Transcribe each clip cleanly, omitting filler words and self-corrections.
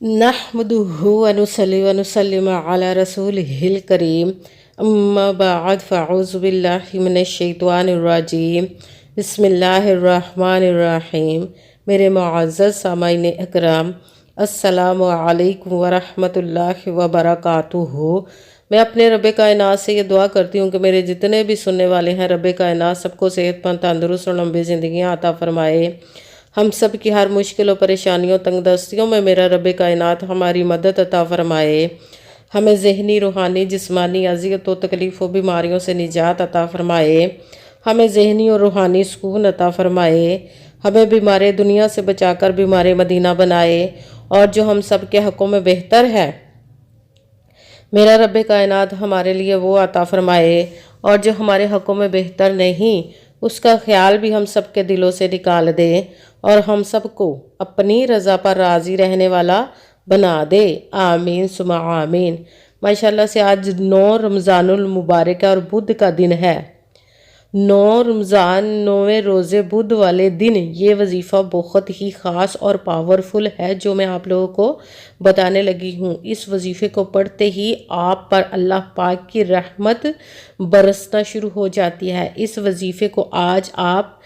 نحمدہ ونصلی ونسلم علی رسولہ الکریم اما بعد فاعوذ باللہ من الشیطان الرجیم بسم اللہ الرحمن الرحیم۔ میرے معزز سامعین اکرام، السلام علیکم ورحمۃ اللہ وبرکاتہ۔ میں اپنے رب کائنات سے یہ دعا کرتی ہوں کہ میرے جتنے بھی سننے والے ہیں، رب کائنات سب کو صحت مند، تندرست اور لمبی زندگیاں عطا فرمائے۔ ہم سب کی ہر مشکل و پریشانیوں تنگ دستیوں میں میرا رب کائنات ہماری مدد عطا فرمائے۔ ہمیں ذہنی، روحانی، جسمانی اذیت و تکلیف و بیماریوں سے نجات عطا فرمائے۔ ہمیں ذہنی اور روحانی سکون عطا فرمائے۔ ہمیں بیمار دنیا سے بچا کر بیمار مدینہ بنائے، اور جو ہم سب کے حقوں میں بہتر ہے میرا رب کائنات ہمارے لیے وہ عطا فرمائے، اور جو ہمارے حقوں میں بہتر نہیں اس کا خیال بھی ہم سب کے دلوں سے نکال دے، اور ہم سب کو اپنی رضا پر راضی رہنے والا بنا دے۔ آمین ثم آمین۔ ماشاءاللہ سے آج 9 رمضان المبارک اور بدھ کا دن ہے۔ 9 رمضان، 9ویں روزے بدھ والے دن یہ وظیفہ بہت ہی خاص اور پاورفل ہے جو میں آپ لوگوں کو بتانے لگی ہوں۔ اس وظیفے کو پڑھتے ہی آپ پر اللہ پاک کی رحمت برسنا شروع ہو جاتی ہے۔ اس وظیفے کو آج آپ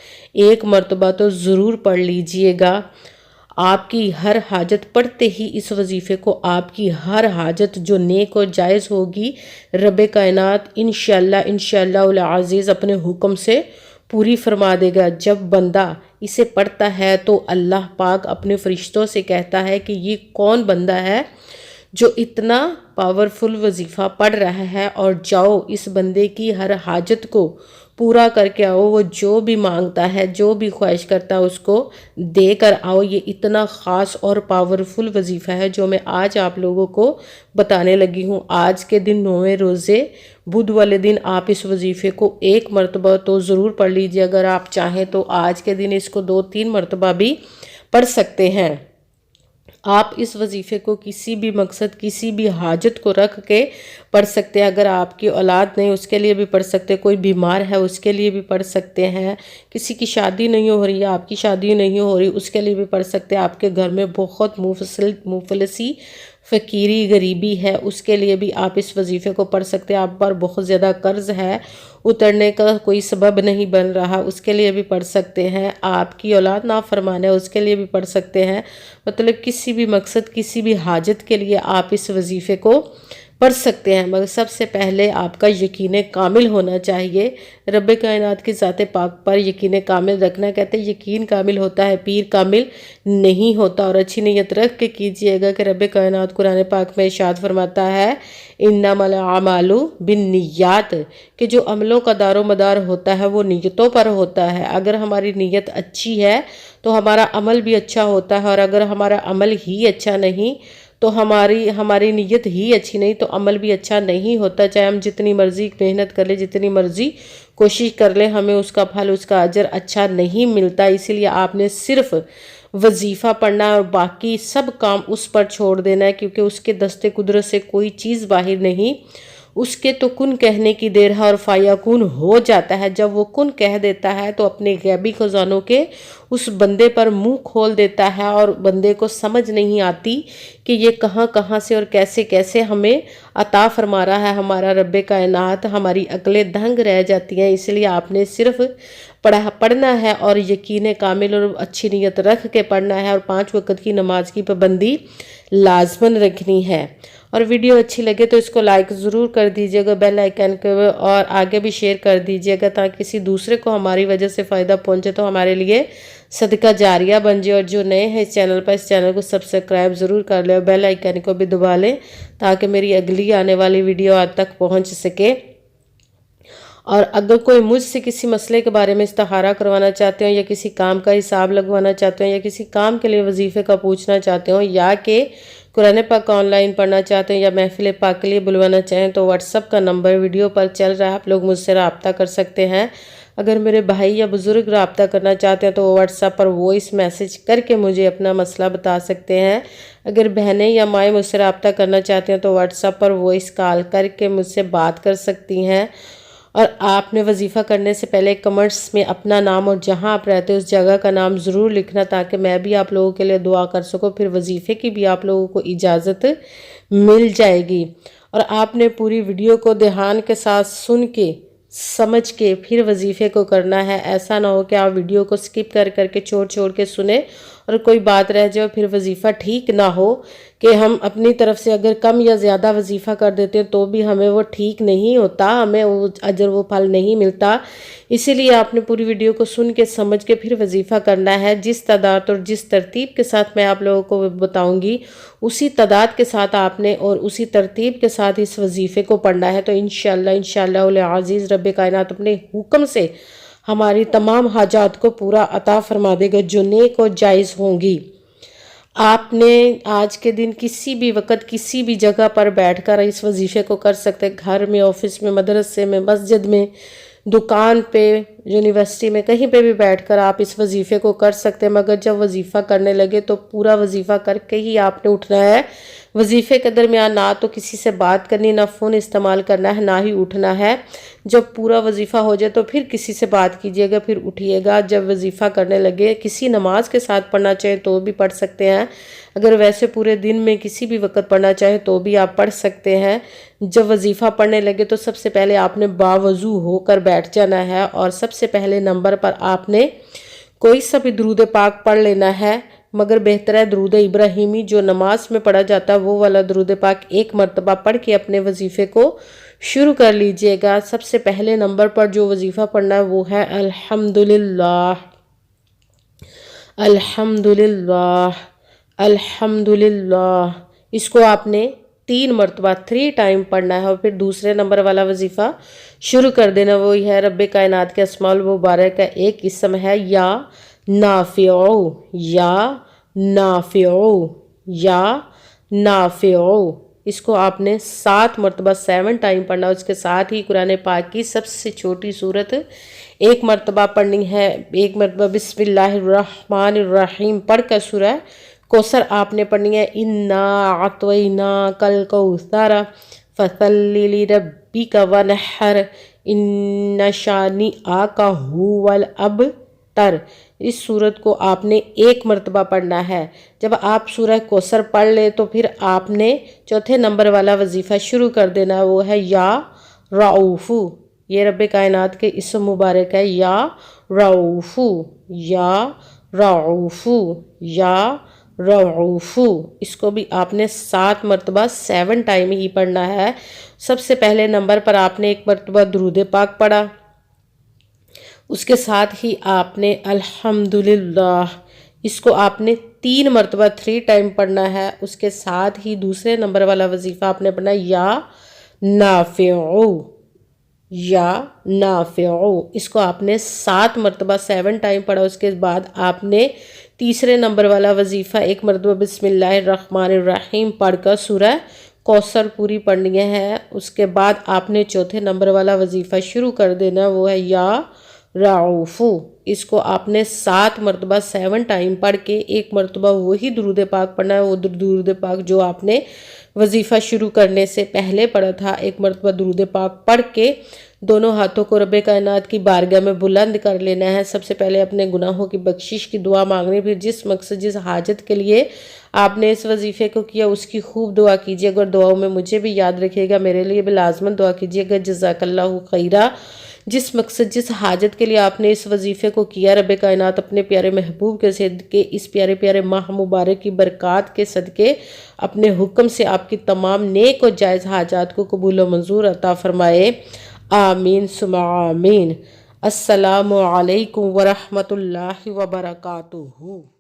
ایک مرتبہ تو ضرور پڑھ لیجئے گا۔ آپ کی ہر حاجت پڑھتے ہی اس وظیفے کو، آپ کی ہر حاجت جو نیک و جائز ہوگی، رب کائنات انشاءاللہ العزیز اپنے حکم سے پوری فرما دے گا۔ جب بندہ اسے پڑھتا ہے تو اللہ پاک اپنے فرشتوں سے کہتا ہے کہ یہ کون بندہ ہے جو اتنا پاورفل وظیفہ پڑھ رہا ہے، اور جاؤ اس بندے کی ہر حاجت کو پورا کر کے آؤ۔ وہ جو بھی مانگتا ہے، جو بھی خواہش کرتا ہے اس کو دے کر آؤ۔ یہ اتنا خاص اور پاورفل وظیفہ ہے جو میں آج آپ لوگوں کو بتانے لگی ہوں۔ آج کے دن 9ویں روزے بدھ والے دن آپ اس وظیفے کو ایک مرتبہ تو ضرور پڑھ لیجیے۔ اگر آپ چاہیں تو آج کے دن اس کو 2-3 مرتبہ بھی پڑھ سکتے ہیں۔ آپ اس وظیفے کو کسی بھی مقصد، کسی بھی حاجت کو رکھ کے پڑھ سکتے ہیں۔ اگر آپ کی اولاد نہیں اس کے لیے بھی پڑھ سکتے ہیں، کوئی بیمار ہے اس کے لیے بھی پڑھ سکتے ہیں، کسی کی شادی نہیں ہو رہی ہے، آپ کی شادی نہیں ہو رہی اس کے لیے بھی پڑھ سکتے ہیں، آپ کے گھر میں بہت مفلسی، فقیری، غریبی ہے اس کے لیے بھی آپ اس وظیفے کو پڑھ سکتے ہیں۔ آپ پر بہت زیادہ قرض ہے، اترنے کا کوئی سبب نہیں بن رہا، اس کے لیے بھی پڑھ سکتے ہیں۔ آپ کی اولاد نافرمان ہے اس کے لیے بھی پڑھ سکتے ہیں۔ مطلب کسی بھی مقصد، کسی بھی حاجت کے لیے آپ اس وظیفے کو پڑھ سکتے ہیں، مگر سب سے پہلے آپ کا یقین کامل ہونا چاہیے۔ رب کائنات کی ذات پاک پر یقین کامل رکھنا، کہتے ہیں یقین کامل ہوتا ہے، پیر کامل نہیں ہوتا۔ اور اچھی نیت رکھ کے کیجئے گا کہ رب کائنات قرآن پاک میں ارشاد فرماتا ہے انما الاعمال بالنیات، کہ جو عملوں کا دار و مدار ہوتا ہے وہ نیتوں پر ہوتا ہے۔ اگر ہماری نیت اچھی ہے تو ہمارا عمل بھی اچھا ہوتا ہے، اور اگر ہمارا عمل ہی اچھا نہیں تو ہماری نیت ہی اچھی نہیں تو عمل بھی اچھا نہیں ہوتا۔ چاہے ہم جتنی مرضی محنت کر لیں، جتنی مرضی کوشش کر لیں، ہمیں اس کا پھل، اس کا اجر اچھا نہیں ملتا۔ اسی لیے آپ نے صرف وظیفہ پڑھنا ہے اور باقی سب کام اس پر چھوڑ دینا ہے، کیونکہ اس کے دست قدرت سے کوئی چیز باہر نہیں، اس کے تو کن کہنے کی دیر ہے اور فیکون ہو جاتا ہے۔ جب وہ کن کہہ دیتا ہے تو اپنے غیبی خزانوں کے اس بندے پر منہ کھول دیتا ہے، اور بندے کو سمجھ نہیں آتی کہ یہ کہاں کہاں سے اور کیسے کیسے ہمیں عطا فرما رہا ہے ہمارا رب کائنات۔ ہماری عقلیں دنگ رہ جاتی ہیں۔ اس لیے آپ نے صرف پڑھنا ہے اور یقین کامل اور اچھی نیت رکھ کے پڑھنا ہے، اور 5 وقت کی نماز کی پابندی لازماً رکھنی ہے۔ اور ویڈیو اچھی لگے تو اس کو لائک ضرور کر دیجئے گا، بیل آئیکن کو اور آگے بھی شیئر کر دیجئے گا تاکہ کسی دوسرے کو ہماری وجہ سے فائدہ پہنچے تو ہمارے لیے صدقہ جاریہ بن جائے۔ اور جو نئے ہیں اس چینل پر، اس چینل کو سبسکرائب ضرور کر لیں اور بیل آئیکن کو بھی دبا لیں تاکہ میری اگلی آنے والی ویڈیو آپ تک پہنچ سکے۔ اور اگر کوئی مجھ سے کسی مسئلے کے بارے میں استخارہ کروانا چاہتے ہوں، یا کسی کام کا حساب لگوانا چاہتے ہوں، یا کسی کام کے لیے وظیفے کا پوچھنا چاہتے ہوں، یا کہ قرآن پاک آن لائن پڑھنا چاہتے ہیں، یا محفل پاک کے لیے بلوانا چاہیں تو واٹس ایپ کا نمبر ویڈیو پر چل رہا ہے، آپ لوگ مجھ سے رابطہ کر سکتے ہیں۔ اگر میرے بھائی یا بزرگ رابطہ کرنا چاہتے ہیں تو وہ واٹس ایپ پر وائس میسج کر کے مجھے اپنا مسئلہ بتا سکتے ہیں۔ اگر بہنیں یا مائیں مجھ سے رابطہ کرنا چاہتے ہیں تو واٹس ایپ پر وائس کال کر کے مجھ سے بات کر سکتی ہیں۔ اور آپ نے وظیفہ کرنے سے پہلے کمنٹس میں اپنا نام اور جہاں آپ رہتے ہیں اس جگہ کا نام ضرور لکھنا، تاکہ میں بھی آپ لوگوں کے لیے دعا کر سکوں، پھر وظیفے کی بھی آپ لوگوں کو اجازت مل جائے گی۔ اور آپ نے پوری ویڈیو کو دھیان کے ساتھ سن کے سمجھ کے پھر وظیفے کو کرنا ہے۔ ایسا نہ ہو کہ آپ ویڈیو کو سکپ کر کے چھوڑ کے سنیں اور کوئی بات رہ جائے، پھر وظیفہ ٹھیک نہ ہو، کہ ہم اپنی طرف سے اگر کم یا زیادہ وظیفہ کر دیتے ہیں تو بھی ہمیں وہ ٹھیک نہیں ہوتا، ہمیں وہ اجر و پھل نہیں ملتا۔ اسی لیے آپ نے پوری ویڈیو کو سن کے سمجھ کے پھر وظیفہ کرنا ہے۔ جس تعداد اور جس ترتیب کے ساتھ میں آپ لوگوں کو بتاؤں گی، اسی تعداد کے ساتھ آپ نے اور اسی ترتیب کے ساتھ اس وظیفے کو پڑھنا ہے، تو انشاءاللہ العزیز رب کائنات اپنے حکم سے ہماری تمام حاجات کو پورا عطا فرما دے گا جو نیک اور جائز ہوں گی۔ آپ نے آج کے دن کسی بھی وقت کسی بھی جگہ پر بیٹھ کر اس وظیفے کو کر سکتے، گھر میں، آفس میں، مدرسے میں، مسجد میں، دکان پہ، یونیورسٹی میں، کہیں پہ بھی بیٹھ کر آپ اس وظیفے کو کر سکتے ہیں، مگر جب وظیفہ کرنے لگے تو پورا وظیفہ کر کے ہی آپ نے اٹھنا ہے۔ وظیفے کے درمیان نہ تو کسی سے بات کرنی، نہ فون استعمال کرنا ہے، نہ ہی اٹھنا ہے۔ جب پورا وظیفہ ہو جائے تو پھر کسی سے بات کیجیے گا، پھر اٹھیے گا۔ جب وظیفہ کرنے لگے کسی نماز کے ساتھ پڑھنا چاہے تو بھی پڑھ سکتے ہیں، اگر ویسے پورے دن میں کسی بھی وقت پڑھنا چاہے تو بھی آپ پڑھ سکتے ہیں۔ جب وظیفہ پڑھنے لگے تو سب سے پہلے آپ نے باوضو ہو کر بیٹھ جانا ہے، اور سب سے پہلے نمبر پر آپ نے کوئی سا بھی درود پاک پڑھ لینا ہے، مگر بہتر ہے درود ابراہیمی جو نماز میں پڑھا جاتا ہے وہ والا درود پاک ایک مرتبہ پڑھ کے اپنے وظیفے کو شروع کر لیجئے گا۔ سب سے پہلے نمبر پر جو وظیفہ پڑھنا ہے وہ ہے الحمدللہ، الحمدللہ، الحمدللہ۔ اس کو آپ نے 3 مرتبہ 3 ٹائم پڑھنا ہے، اور پھر دوسرے نمبر والا وظیفہ شروع کر دینا، وہی ہے رب کائنات کے اسماء المبارک کا ایک اسم ہے یا نافع، یا نافع، یا نافع۔ اس کو آپ نے 7 مرتبہ 7 ٹائم پڑھنا، اس کے ساتھ ہی قرآن پاک کی سب سے چھوٹی سورت ایک مرتبہ پڑھنی ہے، ایک مرتبہ بسم اللہ الرحمن الرحیم پڑھ کر سورہ کوثر آپ نے پڑھنی ہے۔ انا اعطیناک الکوثر فصلی لربک ونحر ان شانئک ھو الابتر۔ اس سورت کو آپ نے 1 مرتبہ پڑھنا ہے۔ جب آپ سورہ کوثر پڑھ لیں تو پھر آپ نے چوتھے نمبر والا وظیفہ شروع کر دینا، وہ ہے یا رؤوف۔ یہ رب کائنات کے اسم مبارک ہے، یا رؤوف، یا رؤوف، یا رؤوف۔ اس کو بھی آپ نے 7 مرتبہ 7 ٹائم ہی پڑھنا ہے۔ سب سے پہلے نمبر پر آپ نے 1 مرتبہ درود پاک پڑھا، اس کے ساتھ ہی آپ نے الحمدللہ، اس کو آپ نے 3 مرتبہ 3 ٹائم پڑھنا ہے، اس کے ساتھ ہی دوسرے نمبر والا وظیفہ آپ نے پڑھنا یا نافع، یا نافع۔ اس کو آپ نے 7 مرتبہ 7 ٹائم پڑھا، اس کے بعد آپ نے تیسرے نمبر والا وظیفہ 1 مرتبہ بسم اللہ الرحمن الرحیم پڑھ کر سورہ کوثر پوری پڑھنی ہے۔ اس کے بعد آپ نے چوتھے نمبر والا وظیفہ شروع کر دینا، وہ ہے یا رؤوف۔ اس کو آپ نے 7 مرتبہ 7 ٹائم پڑھ کے 1 مرتبہ وہی درود پاک پڑھنا ہے، وہ درود پاک جو آپ نے وظیفہ شروع کرنے سے پہلے پڑھا تھا۔ 1 مرتبہ درود پاک پڑھ کے دونوں ہاتھوں کو رب کائنات کی بارگاہ میں بلند کر لینا ہے۔ سب سے پہلے اپنے گناہوں کی بخشش کی دعا مانگنی، پھر جس مقصد جس حاجت کے لیے آپ نے اس وظیفے کو کیا اس کی خوب دعا کیجیے گا، اور دعاؤں میں مجھے بھی یاد رکھیے گا، میرے لیے بھی لازماً دعا کیجیے گا۔ جزاک اللہ خیرہ۔ جس مقصد جس حاجت کے لیے آپ نے اس وظیفے کو کیا، رب کائنات اپنے پیارے محبوب کے صدقے، اس پیارے پیارے ماہ مبارک کی برکات کے صدقے اپنے حکم سے آپ کی تمام نیک و جائز حاجات کو قبول و منظور عطا فرمائے، آمین ثم آمین۔ السلام علیکم ورحمۃ اللہ وبرکاتہ۔